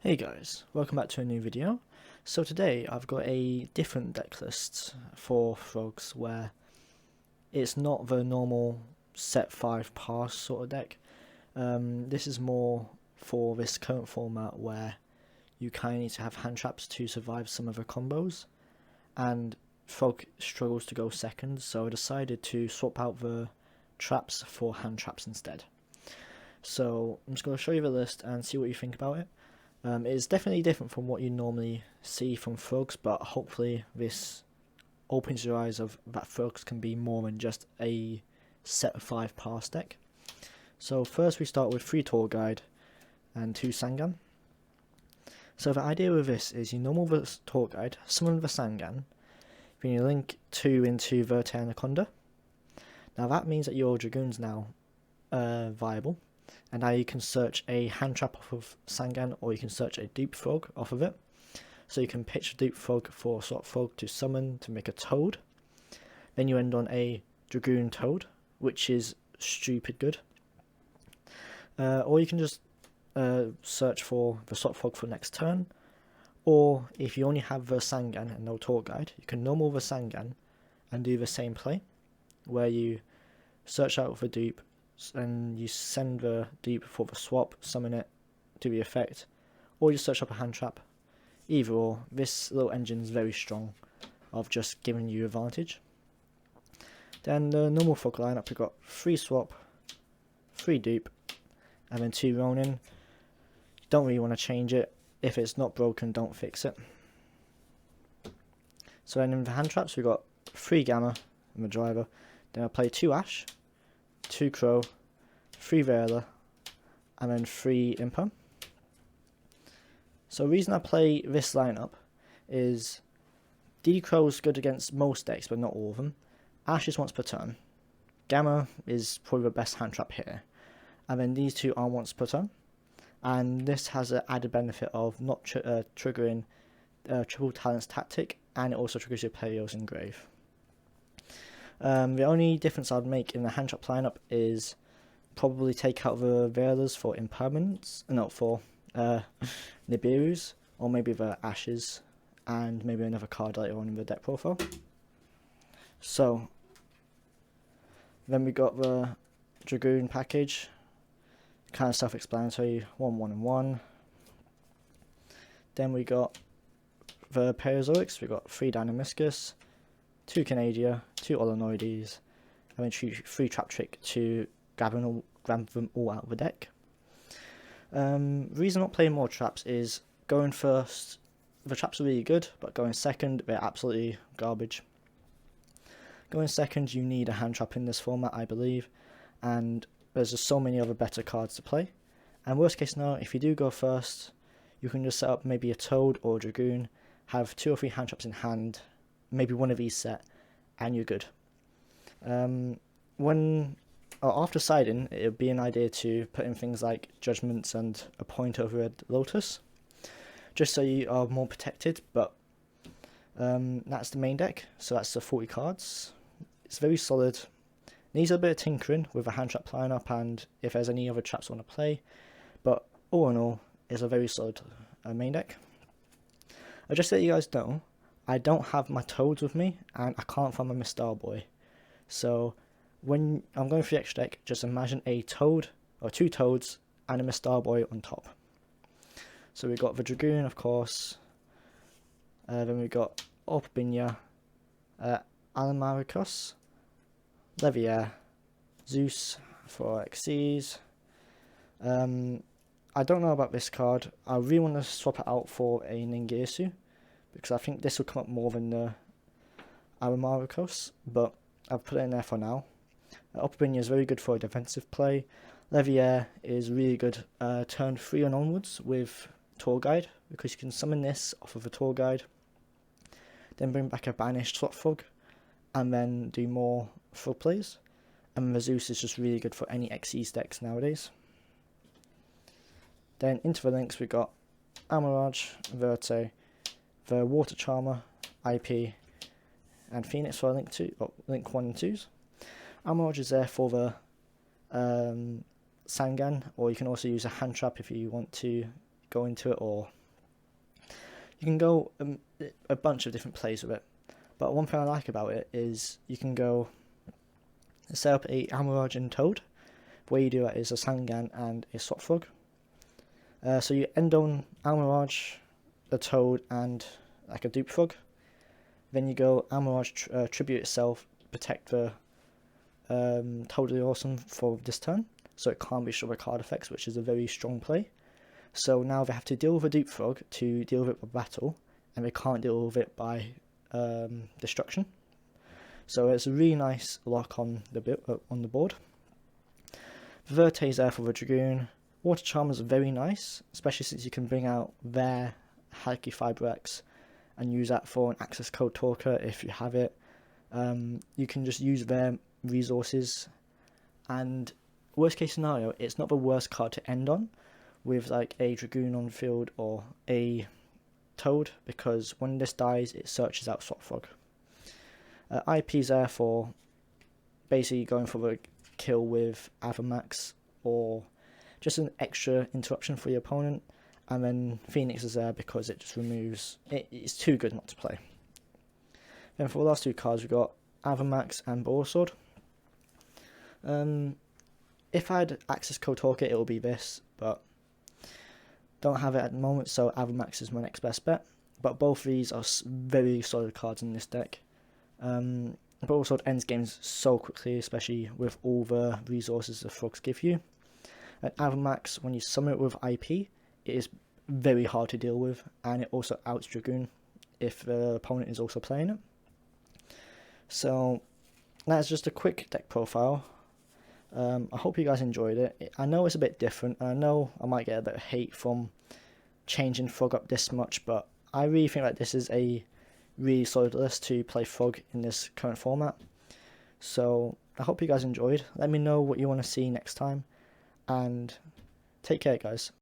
Hey guys, welcome back to a new video. So today I've got a different deck list for frogs where it's not the normal set 5 pass sort of deck. This is more for this current format where you kind of need to have hand traps to survive some of the combos, and frog struggles to go second, so I decided to swap out the traps for hand traps instead. So I'm just going to show you the list and see what you think about it. It's definitely different from what you normally see from frogs, but hopefully this opens your eyes of that frogs can be more than just a set of 5 pass deck. So first we start with 3 Tour Guide and 2 Sangan. So the idea with this is you normal the Tour Guide, summon the Sangan, then you link 2 into Verte Anaconda. Now that means that your Dragoon's now viable, and now you can search a hand trap off of Sangan, or you can search a dupe frog off of it. So you can pitch a dupe frog for a slot frog to summon to make a toad. Then you end on a Dragoon toad, which is stupid good. Or you can just search for the slot frog for next turn. Or if you only have the Sangan and no Tour Guide, you can normal the Sangan and do the same play, where you search out for dupe and you send the dupe for the swap, summon it, do the effect, or you search up a hand trap. Either or, this little engine is very strong of just giving you advantage. Then the normal frog lineup, we've got 3 swap, 3 dupe, and then 2 Ronin. You don't really want to change it. If it's not broken, don't fix it. So then in the hand traps, we've got 3 Gamma and the driver. Then I'll play 2 Ash, 2 Crow, 3 Vela, and then 3 Impa. So the reason I play this lineup is D Crow is good against most decks, but not all of them. Ash is once per turn. Gamma is probably the best hand trap here. And then these 2 are once per turn. And this has an added benefit of not triggering Triple Talents Tactic, and it also triggers your Palaeozoic Engrave. The only difference I'd make in the hand trap lineup is probably take out the Velas for impermanence, not for Nibiru's, or maybe the Ashes, and maybe another card later on in the deck profile. So then we got the Dragoon package, kind of self-explanatory, 1, 1, and 1. Then we got the Palaeozoics, we got 3 Dynamiscus, 2 Canadia, 2 Olenoides, and then 3 Trap Trick to grab them all out of the deck. The reason I'm not playing more traps is going first, the traps are really good, but going second, they're absolutely garbage. Going second, you need a hand trap in this format, I believe, and there's just so many other better cards to play. And worst case scenario, if you do go first, you can just set up maybe a Toad or a Dragoon, have 2 or 3 hand traps in hand, maybe one of these set, and you're good. After siding, it would be an idea to put in things like Judgments and a Point over Red Lotus, just so you are more protected, but that's the main deck, so that's the 40 cards. It's very solid. Needs a bit of tinkering with a hand trap lineup and if there's any other traps I want to play, but all in all, it's a very solid main deck. I'll just let you guys know, I don't have my Toads with me, and I can't find my Miss Starboy. So when I'm going for the extra deck, just imagine a Toad, or 2 Toads, and a Miss Starboy on top. So we've got the Dragoon, of course. Then we've got Orpibinia, Alamaricos, Levier, Zeus for Xyz. I don't know about this card. I really want to swap it out for a Ningirsu, because I think this will come up more than the Alamaricos, but I've put it in there for now. Orpibinia is very good for a defensive play. Levier is really good turn 3 and onwards with Tour Guide, because you can summon this off of a Tour Guide, then bring back a banished slot frog, and then do more frog plays. And the Zeus is just really good for any Xyz decks nowadays. Then into the links we got Amaraj, Verte, the Water Charmer, IP, and Phoenix for link 1 and 2s. Amaraj is there for the Sangan, or you can also use a hand trap if you want to go into it, or you can go a bunch of different plays with it. But one thing I like about it is you can go set up a Amaraj Toad. The way you do that is a Sangan and a Swap Frog. So you end on Amaraj, a Toad, and like a Dupe Frog. Then you go Amaraj Tribute itself, protect the Totally Awesome for this turn, so it can't be shot with card effects, which is a very strong play. So now they have to deal with a Dupe Frog to deal with it by battle, and they can't deal with it by destruction. So it's a really nice lock on the board. Verte is there for the Dragoon. Water Charm is very nice, especially since you can bring out their Haki Fiber X and use that for an access code talker if you have it. You can just use their resources, and worst case scenario, it's not the worst card to end on with like a Dragoon on the field or a Toad, because when this dies it searches out Swap Frog. IP is there for basically going for the kill with Avamax or just an extra interruption for your opponent, and then Phoenix is there because it just removes it's too good not to play. Then for the last two cards we've got Avamax and Broadsword. If I had access code talker it will be this, but don't have it at the moment, so Avamax is my next best bet. But both of these are very solid cards in this deck. Broadsword ends games so quickly, especially with all the resources the frogs give you. And Avamax, when you summon it with IP, it is very hard to deal with, and it also outs Dragoon if the opponent is also playing it. So that's just a quick deck profile. I hope you guys enjoyed it. I know it's a bit different, and I know I might get a bit of hate from changing Frog up this much, but I really think that this is a really solid list to play Frog in this current format. So I hope you guys enjoyed. Let me know what you want to see next time, and take care guys.